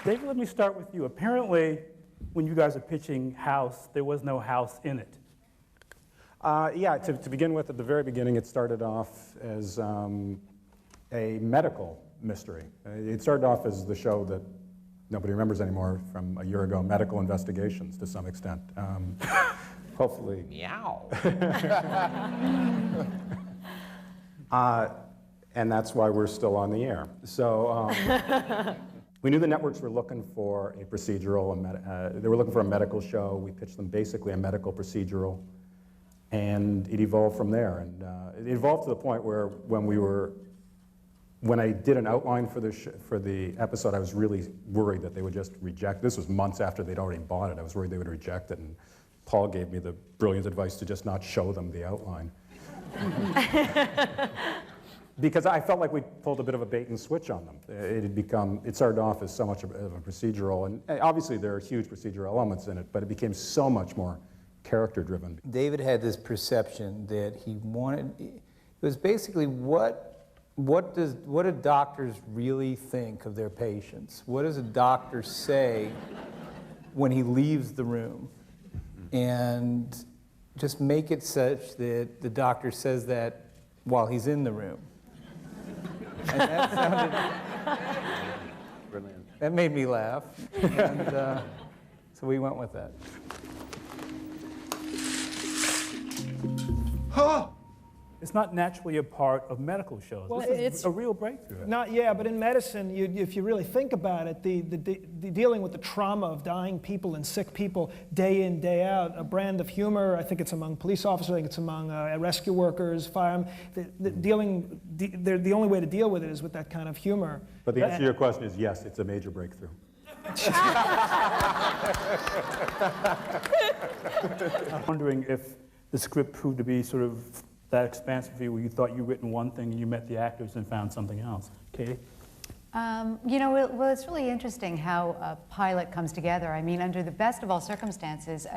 David, let me start with you. Apparently, when you guys are pitching House, there was no house in it. Yeah, to begin with, at the very beginning, it started off as a medical mystery. It started off as the show that nobody remembers anymore from a year ago, Medical Investigations, to some extent. Hopefully. Meow. And that's why we're still on the air. So we knew the networks were looking for a procedural, they were looking for a medical show. We pitched them basically a medical procedural, and it evolved from there. And it evolved to the point where when I did an outline for the episode, I was really worried that they would just reject. This was months after they'd already bought it. I was worried they would reject it, and Paul gave me the brilliant advice to just not show them the outline. Because I felt like we pulled a bit of a bait and switch on them. It started off as so much of a procedural, and obviously there are huge procedural elements in it, but it became so much more character-driven. David had this perception that he wanted, it was basically what do doctors really think of their patients? What does a doctor say when he leaves the room? And just make it such that the doctor says that while he's in the room. And that sounded, Brilliant. that made me laugh, and so we went with that. It's not naturally a part of medical shows. Well, this is it's a real breakthrough. but in medicine, if you really think about it, the dealing with the trauma of dying people and sick people day in, day out, a brand of humor, I think it's among police officers, I think it's among rescue workers, firemen, the only way to deal with it is with that kind of humor. But the answer to your question is yes, it's a major breakthrough. I'm wondering if the script proved to be sort of that expansive for you, where you thought you'd written one thing and you met the actors and found something else. Katie? Well, it's really interesting how a pilot comes together. I mean, under the best of all circumstances,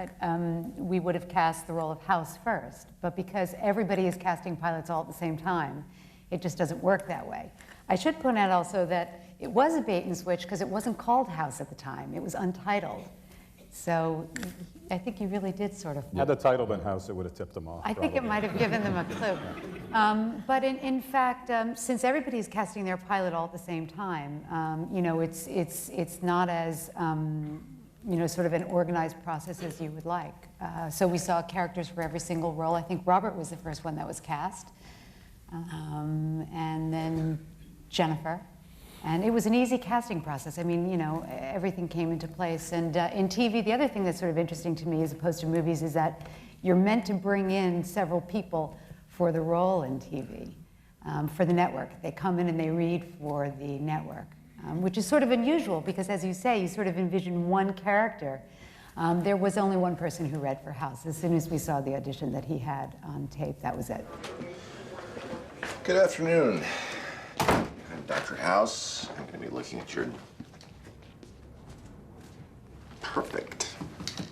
we would have cast the role of House first, but because everybody is casting pilots all at the same time, it just doesn't work that way. I should point out also that it was a bait and switch because it wasn't called House at the time. It was untitled. So I think you really did sort of... Had the title been House, it would have tipped them off. I think it might have given them a clue. But in fact, since everybody's casting their pilot all at the same time, it's not as sort of an organized process as you would like. So we saw characters for every single role. I think Robert was the first one that was cast, and then Jennifer. And it was an easy casting process. I mean, everything came into place. And in TV, the other thing that's sort of interesting to me as opposed to movies is that you're meant to bring in several people for the role in TV, for the network. They come in and they read for the network, which is sort of unusual because, as you say, you sort of envision one character. There was only one person who read for House. As soon as we saw the audition that he had on tape, that was it. Good afternoon. I'm Dr. House. I'm going to be looking at your... Perfect.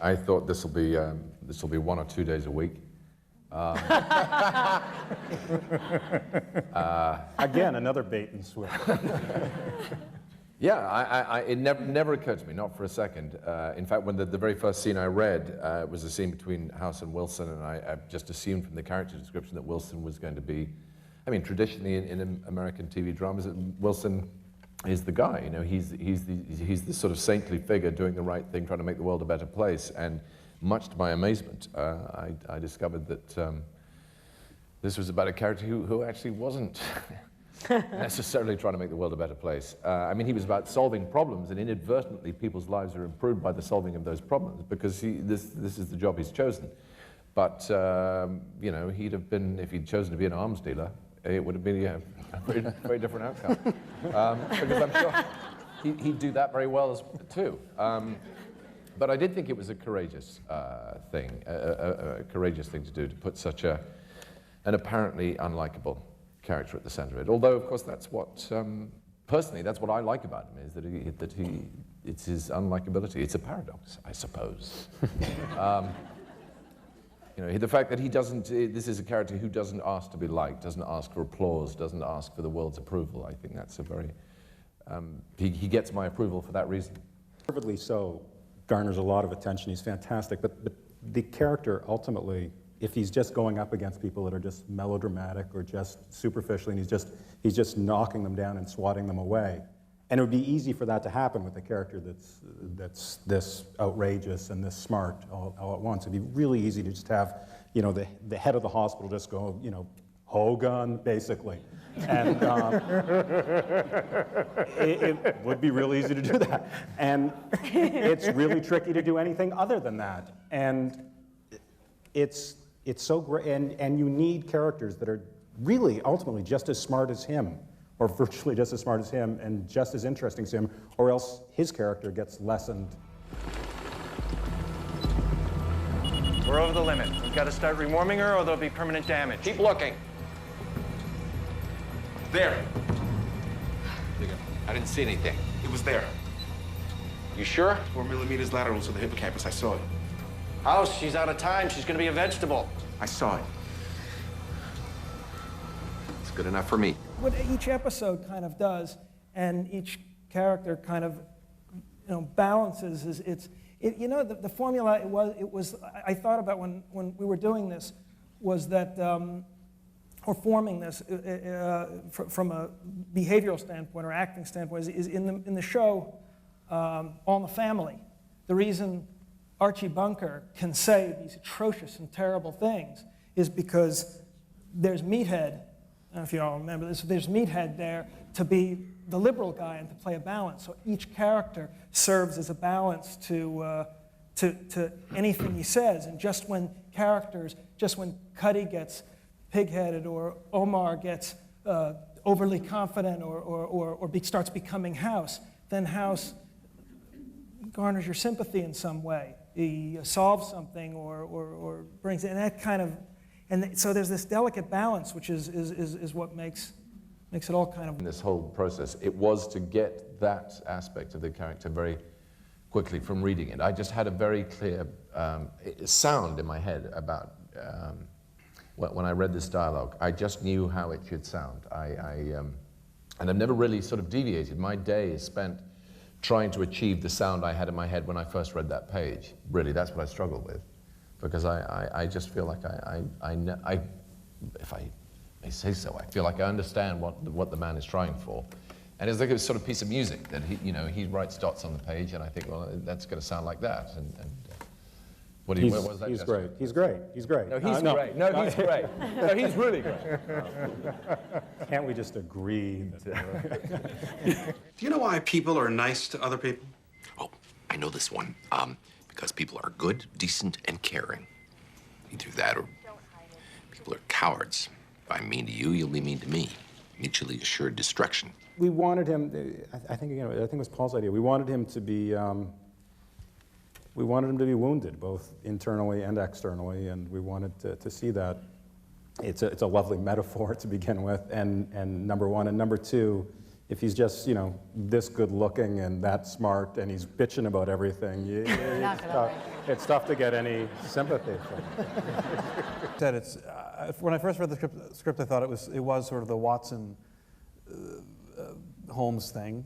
I thought this will be 1 or 2 days a week. Again, another bait and switch. Yeah, it never occurred to me, not for a second. In fact, when the very first scene I read was a scene between House and Wilson, and I just assumed from the character description that Wilson was going to be... I mean, traditionally in American TV dramas, Wilson is the guy. He's the sort of saintly figure doing the right thing, trying to make the world a better place. And much to my amazement, I discovered that this was about a character who actually wasn't necessarily trying to make the world a better place. I mean, he was about solving problems, and inadvertently people's lives are improved by the solving of those problems because this is the job he's chosen. But he'd have been, if he'd chosen to be an arms dealer, it would have been a very, very different outcome. Because I'm sure he'd do that very well too. But I did think it was a courageous thing, a courageous thing to do, to put such an apparently unlikable character at the center of it. Although, of course, that's what, personally, that's what I like about him, is that it's his unlikability. It's a paradox, I suppose. The fact that he doesn't, this is a character who doesn't ask to be liked, doesn't ask for applause, doesn't ask for the world's approval. I think that's a very, he gets my approval for that reason. Deservedly so, garners a lot of attention. He's fantastic, but the character ultimately, if he's just going up against people that are just melodramatic or just superficial, and he's just knocking them down and swatting them away, and it would be easy for that to happen with a character that's this outrageous and this smart all at once. It'd be really easy to just have, you know, the head of the hospital just go, you know, Hogan, basically. And it would be really easy to do that. And it's really tricky to do anything other than that. And it's so great, and you need characters that are really ultimately just as smart as him, or virtually just as smart as him, and just as interesting as him, or else his character gets lessened. We're over the limit. We've got to start rewarming her or there'll be permanent damage. Keep looking. There. I didn't see anything. It was there. You sure? 4 millimeters lateral to the hippocampus. I saw it. House, she's out of time. She's going to be a vegetable. I saw it. It's good enough for me. What each episode kind of does, and each character kind of, you know, balances, you know, the formula I thought about when we were doing this was that, or forming this from a behavioral standpoint or acting standpoint, is in the show All in the Family. The reason Archie Bunker can say these atrocious and terrible things is because there's Meathead, I don't know if you all remember this, there's Meathead there to be the liberal guy and to play a balance. So each character serves as a balance to anything he says. And just when Cuddy gets pig-headed or Omar gets overly confident or starts becoming House, then House garners your sympathy in some way. He solves something or brings it, and that kind of, and so there's this delicate balance, which is what makes it all kind of. In this whole process, it was to get that aspect of the character very quickly from reading it. I just had a very clear sound in my head about when I read this dialogue. I just knew how it should sound. And I've never really sort of deviated. My day is spent trying to achieve the sound I had in my head when I first read that page. Really, that's what I struggled with, because I just feel like if I may say so, I feel like I understand what the man is trying for. And it's like a sort of piece of music that he writes dots on the page, and I think, well, that's going to sound like that. What was that? He's great. He's great. He's great. No, he's great. No, he's great. No, he's really great. Can't we just agree? Do you know why people are nice to other people? Oh, I know this one. Because people are good, decent, and caring. Either that or people are cowards. If I'm mean to you, you'll be mean to me. Mutually assured destruction. We wanted him, I think it was Paul's idea, we wanted him to be wounded, both internally and externally, and we wanted to see that. It's a lovely metaphor to begin with, and number one. And number two, if he's just, you know, this good looking and that smart and he's bitching about everything, it's tough to get any sympathy from him. When I first read the script, I thought it was sort of the Watson Holmes thing.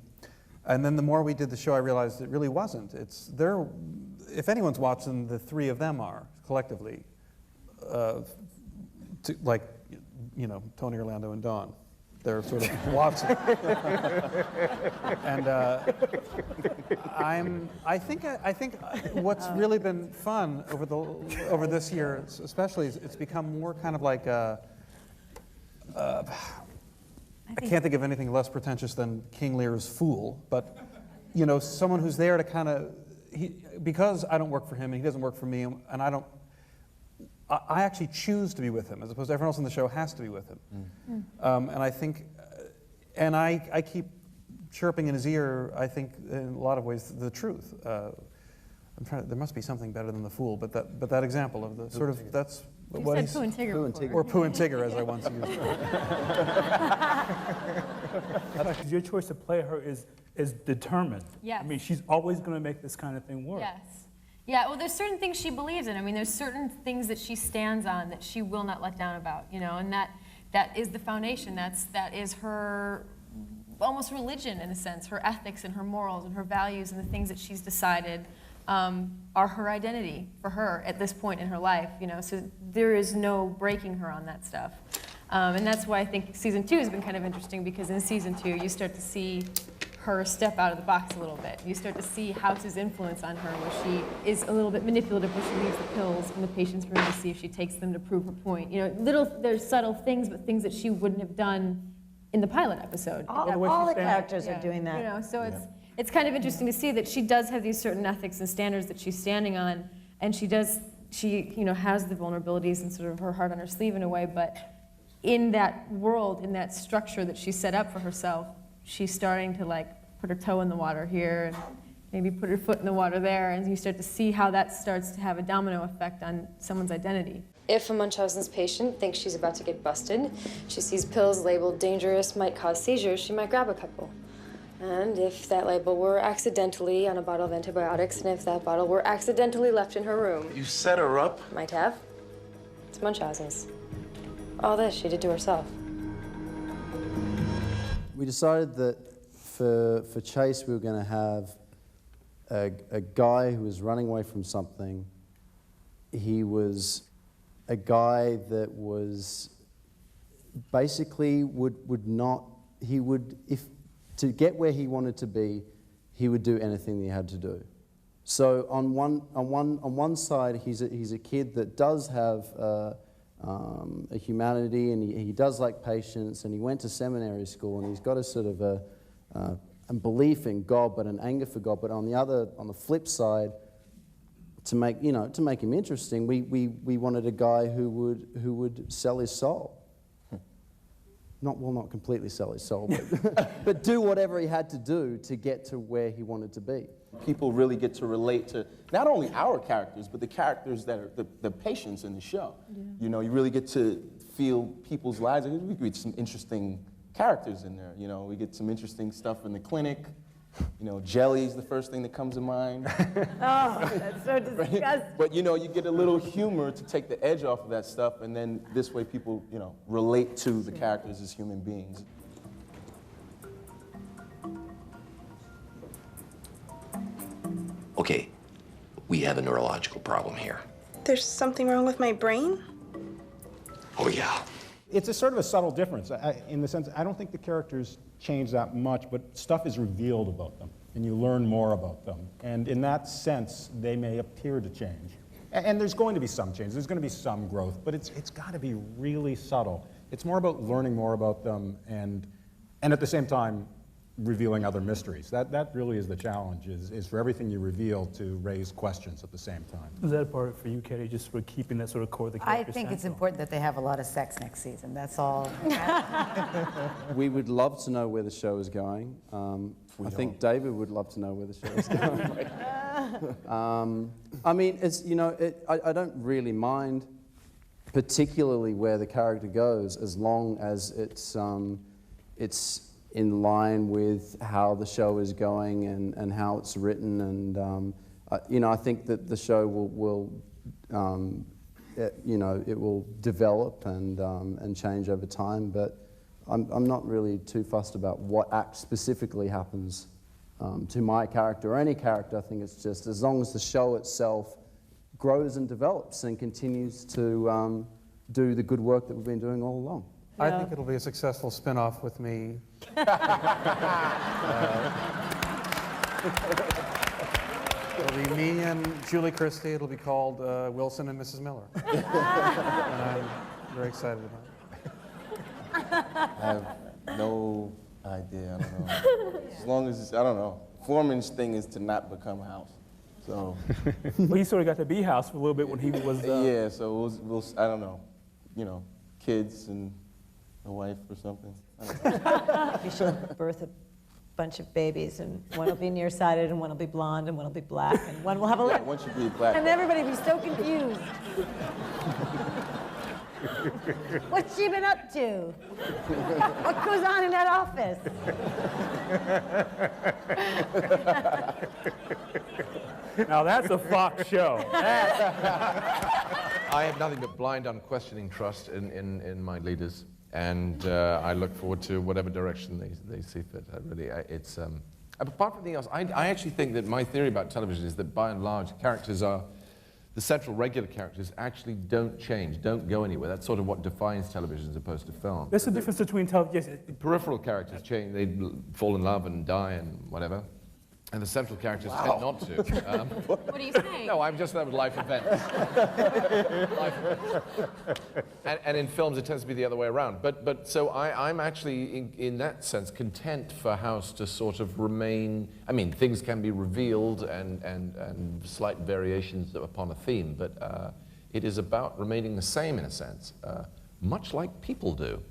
And then the more we did the show, I realized it really wasn't. If anyone's Watson, the three of them are, collectively. Like, you know, Tony, Orlando, and Dawn. They're sort of Watson. And I think what's really been fun over this year, especially, is it's become more kind of like I can't think of anything less pretentious than King Lear's Fool, but, you know, someone who's there to kind of, because I don't work for him and he doesn't work for me, and I actually choose to be with him, as opposed to everyone else on the show has to be with him. And I think, and I keep chirping in his ear, I think, in a lot of ways, the truth. There must be something better than the Fool, but that example of the sort of, that's what he's... Pooh and Tigger. Or Pooh and Tigger, as I once used. Your choice to play her is determined. Yes. I mean, she's always going to make this kind of thing work. Yes. Yeah, well, there's certain things she believes in. I mean, there's certain things that she stands on that she will not let down about, you know, and that is the foundation. That is her, almost religion in a sense, her ethics and her morals and her values and the things that she's decided are her identity for her at this point in her life, you know, so there is no breaking her on that stuff. And that's why I think season 2 has been kind of interesting, because in season 2 you start to see her step out of the box a little bit. You start to see House's influence on her, where she is a little bit manipulative, where she leaves the pills in the patient's room to see if she takes them to prove her point. You know, there's subtle things, but things that she wouldn't have done in the pilot episode. All the characters are doing that. You know, so it's kind of interesting to see that she does have these certain ethics and standards that she's standing on, and she you know, has the vulnerabilities and sort of her heart on her sleeve in a way, but in that world, in that structure that she set up for herself, she's starting to like put her toe in the water here and maybe put her foot in the water there, and you start to see how that starts to have a domino effect on someone's identity. If a Munchausen's patient thinks she's about to get busted, she sees pills labeled dangerous, might cause seizures, she might grab a couple. And if that label were accidentally on a bottle of antibiotics, and if that bottle were accidentally left in her room. You set her up? Might have. It's Munchausen's. All this she did to herself. We decided that for Chase we were going to have a guy who was running away from something. He was a guy that was basically to get where he wanted to be, he would do anything that he had to do. So on one side, he's a kid that does have a humanity, and he does like patience, and he went to seminary school, and he's got a sort of a belief in God, but an anger for God. But on the flip side, to make him interesting, we wanted a guy who would sell his soul. Not completely sell his soul, but do whatever he had to do to get to where he wanted to be. People really get to relate to not only our characters, but the characters that are the patients in the show. Yeah. You know, you really get to feel people's lives. We get some interesting characters in there. You know, we get some interesting stuff in the clinic. You know, jelly's the first thing that comes to mind. Oh, that's so disgusting. But you know, you get a little humor to take the edge off of that stuff, and then this way people, you know, relate to the characters as human beings. Okay, we have a neurological problem here. There's something wrong with my brain? Oh, yeah. It's a sort of a subtle difference in the sense I don't think the characters change that much, but stuff is revealed about them, and you learn more about them. And in that sense, they may appear to change. And there's going to be some change. There's going to be some growth, but it's got to be really subtle. It's more about learning more about them and at the same time, revealing other mysteries. That really is the challenge, is for everything you reveal to raise questions at the same time. Is that a part for you, Cuddy, just for keeping that sort of core of the I character think it's central? important that they have a lot of sex next season, that's all. We would love to know where the show is going. I think David would love to know where the show is going. I mean, it's, you know, I don't really mind particularly where the character goes, as long as it's in line with how the show is going and how it's written, and you know, I think that the show will you know, it will develop and change over time, but I'm not really too fussed about what act specifically happens to my character or any character. I think it's just as long as the show itself grows and develops and continues to do the good work that we've been doing all along. I think it'll be a successful spin-off with me. It'll be me and Julie Christie. It'll be called Wilson and Mrs. Miller. And I'm very excited about it. I have no idea. I don't know. As long as, I don't know. Foreman's thing is to not become House. So. Well, he sort of got to be House for a little bit when he was. Yeah, so we'll, I don't know. You know, kids and a wife or something. You should birth a bunch of babies, and one will be nearsighted, and one will be blonde, and one will be black, and one will have a lip. Yeah, one should be black. And everybody will be so confused. What's she been up to? What goes on in that office? Now that's a Fox show. I have nothing but blind, unquestioning trust in my leaders. And I look forward to whatever direction they see fit. Apart from anything else, I actually think that my theory about television is that by and large, the central regular characters actually don't change, don't go anywhere. That's sort of what defines television as opposed to film. There's a difference between television. Peripheral characters change, they fall in love and die and whatever. And the central characters tend not to. What are you saying? No, I'm just that with life events. Life events. And in films, it tends to be the other way around. So I'm actually, in that sense, content for House to sort of remain. I mean, things can be revealed and slight variations upon a theme, but it is about remaining the same in a sense, much like people do.